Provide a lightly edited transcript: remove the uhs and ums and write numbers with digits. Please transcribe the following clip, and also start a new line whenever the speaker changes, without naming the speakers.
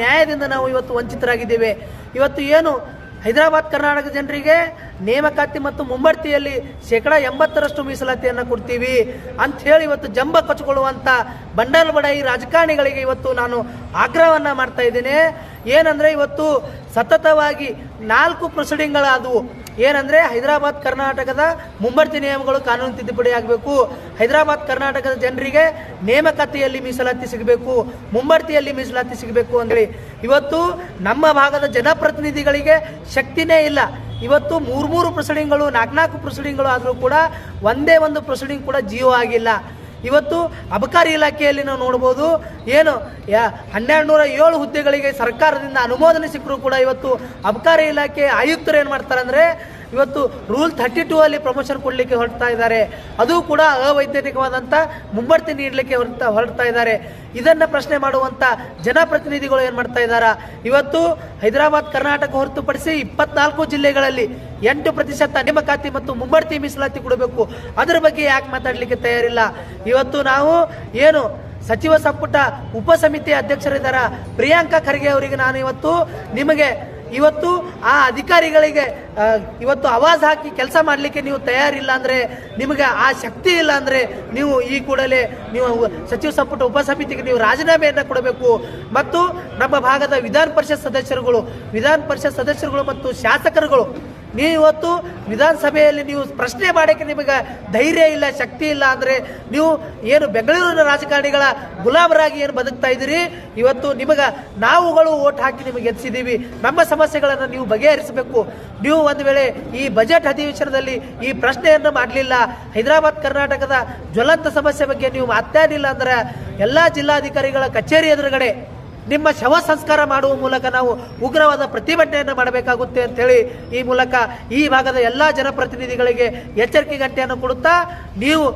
ನ್ಯಾಯದಿಂದ ನಾವು ಇವತ್ತು ವಂಚಿತರಾಗಿದ್ದೇವೆ. ಇವತ್ತು ಏನು ಹೈದರಾಬಾದ್ ಕರ್ನಾಟಕ ಜನರಿಗೆ ನೇಮಕಾತಿ ಮತ್ತು ಮುಂಬಡ್ತಿಯಲ್ಲಿ 80% ಮೀಸಲಾತಿಯನ್ನು ಕೊಡ್ತೀವಿ ಅಂತ ಹೇಳಿ ಇವತ್ತು ಜಂಬ ಕಚ್ಕೊಳ್ಳುವಂಥ ಬಂಡಲ್ ಬಡಾಯಿ ರಾಜಕಾರಣಿಗಳಿಗೆ ಇವತ್ತು ನಾನು ಆಗ್ರಹವನ್ನು ಮಾಡ್ತಾ ಇದ್ದೇನೆ. ಏನಂದರೆ ಇವತ್ತು ಸತತವಾಗಿ 4 ಪ್ರೊಸೀಡಿಂಗ್ಗಳಾದವು. ಏನಂದರೆ ಹೈದರಾಬಾದ್ ಕರ್ನಾಟಕದ ಮುಂಬಡ್ತಿ ನಿಯಮಗಳು ಕಾನೂನು ತಿದ್ದುಪಡಿ ಆಗಬೇಕು, ಹೈದರಾಬಾದ್ ಕರ್ನಾಟಕದ ಜನರಿಗೆ ನೇಮಕಾತಿಯಲ್ಲಿ ಮೀಸಲಾತಿ ಸಿಗಬೇಕು, ಮುಂಬಡ್ತಿಯಲ್ಲಿ ಮೀಸಲಾತಿ ಸಿಗಬೇಕು ಅಂತೇಳಿ ಇವತ್ತು ನಮ್ಮ ಭಾಗದ ಜನಪ್ರತಿನಿಧಿಗಳಿಗೆ ಶಕ್ತಿನೇ ಇಲ್ಲ. ಇವತ್ತು 3 ಪ್ರೊಸೀಡಿಂಗ್ಗಳು 4 ಪ್ರೊಸೀಡಿಂಗ್ಗಳು ಆದರೂ ಕೂಡ ಒಂದೇ ಒಂದು ಪ್ರೊಸೀಡಿಂಗ್ ಕೂಡ ಜಿಯೋ ಆಗಿಲ್ಲ. ಇವತ್ತು ಅಬಕಾರಿ ಇಲಾಖೆಯಲ್ಲಿ ನಾವು ನೋಡ್ಬೋದು, ಏನು 1207 ಹುದ್ದೆಗಳಿಗೆ ಸರ್ಕಾರದಿಂದ ಅನುಮೋದನೆ ಸಿಕ್ಕರೂ ಕೂಡ ಇವತ್ತು ಅಬಕಾರಿ ಇಲಾಖೆ ಆಯುಕ್ತರು ಏನು ಮಾಡ್ತಾರೆ ಅಂದರೆ ಇವತ್ತು ರೂಲ್ 32 ಅಲ್ಲಿ ಪ್ರಮೋಷನ್ ಕೊಡಲಿಕ್ಕೆ ಹೊರಡ್ತಾ ಇದ್ದಾರೆ. ಅದು ಕೂಡ ಅವೈಜ್ಞಾನಿಕವಾದಂಥ ಮುಂಬಡ್ತಿ ನೀಡಲಿಕ್ಕೆ ಹೊರಡ್ತಾ ಇದ್ದಾರೆ. ಇದನ್ನು ಪ್ರಶ್ನೆ ಮಾಡುವಂಥ ಜನಪ್ರತಿನಿಧಿಗಳು ಏನು ಮಾಡ್ತಾ ಇದ್ದಾರೆ, ಇವತ್ತು ಹೈದರಾಬಾದ್ ಕರ್ನಾಟಕ ಹೊರತುಪಡಿಸಿ 24 ಜಿಲ್ಲೆಗಳಲ್ಲಿ 8% ನೇಮಕಾತಿ ಮತ್ತು ಮುಂಬಡ್ತಿ ಮೀಸಲಾತಿ ಕೊಡಬೇಕು. ಅದರ ಬಗ್ಗೆ ಯಾಕೆ ಮಾತಾಡಲಿಕ್ಕೆ ತಯಾರಿಲ್ಲ? ಇವತ್ತು ನಾವು ಏನು ಸಚಿವ ಸಂಪುಟ ಉಪಸಮಿತಿ ಅಧ್ಯಕ್ಷರಿದ್ದಾರೆ ಪ್ರಿಯಾಂಕಾ ಖರ್ಗೆ ಅವರಿಗೆ ನಾನು ಇವತ್ತು ಆ ಅಧಿಕಾರಿಗಳಿಗೆ ಇವತ್ತು ಆವಾಜ್ ಹಾಕಿ ಕೆಲಸ ಮಾಡಲಿಕ್ಕೆ ನೀವು ತಯಾರಿಲ್ಲ ಅಂದರೆ, ನಿಮಗೆ ಆ ಶಕ್ತಿ ಇಲ್ಲ ಅಂದರೆ ನೀವು ಈ ಕೂಡಲೇ ನೀವು ಸಚಿವ ಸಂಪುಟ ಉಪಸಮಿತಿಗೆ ನೀವು ರಾಜೀನಾಮೆಯನ್ನು ಕೊಡಬೇಕು. ಮತ್ತು ನಮ್ಮ ಭಾಗದ ವಿಧಾನ ಪರಿಷತ್ ಸದಸ್ಯರುಗಳು ಮತ್ತು ಶಾಸಕರುಗಳು ನೀವು ಇವತ್ತು ವಿಧಾನಸಭೆಯಲ್ಲಿ ನೀವು ಪ್ರಶ್ನೆ ಮಾಡೋಕ್ಕೆ ನಿಮಗೆ ಧೈರ್ಯ ಇಲ್ಲ, ಶಕ್ತಿ ಇಲ್ಲ ಅಂದರೆ ನೀವು ಏನು ಬೆಂಗಳೂರಿನ ರಾಜಕಾರಣಿಗಳ ಗುಲಾಮರಾಗಿ ಏನು ಬದುಕ್ತಾ ಇದ್ದೀರಿ. ಇವತ್ತು ನಾವುಗಳು ಓಟ್ ಹಾಕಿ ನಿಮಗೆ ಗೆಲ್ಲಿಸಿದ್ದೀವಿ. ನಮ್ಮ ಸಮಸ್ಯೆಗಳನ್ನು ನೀವು ಬಗೆಹರಿಸಬೇಕು. ನೀವು ಒಂದು ವೇಳೆ ಈ ಬಜೆಟ್ ಅಧಿವೇಶನದಲ್ಲಿ ಈ ಪ್ರಶ್ನೆಯನ್ನು ಮಾಡಲಿಲ್ಲ, ಹೈದರಾಬಾದ್ ಕರ್ನಾಟಕದ ಜ್ವಲಂತ ಸಮಸ್ಯೆ ಬಗ್ಗೆ ನೀವು ಮಾತಾಡಲಿಲ್ಲ ಅಂದರೆ ಎಲ್ಲ ಜಿಲ್ಲಾಧಿಕಾರಿಗಳ ಕಚೇರಿ ಎದುರುಗಡೆ ನಿಮ್ಮ ಶವ ಸಂಸ್ಕಾರ ಮಾಡುವ ಮೂಲಕ ನಾವು ಉಗ್ರವಾದ ಪ್ರತಿಭಟನೆಯನ್ನು ಮಾಡಬೇಕಾಗುತ್ತೆ ಅಂತೇಳಿ ಈ ಮೂಲಕ ಈ ಭಾಗದ ಎಲ್ಲ ಜನಪ್ರತಿನಿಧಿಗಳಿಗೆ ಎಚ್ಚರಿಕೆ ಗಂಟೆಯನ್ನು ಕೊಡುತ್ತಾ ನೀವು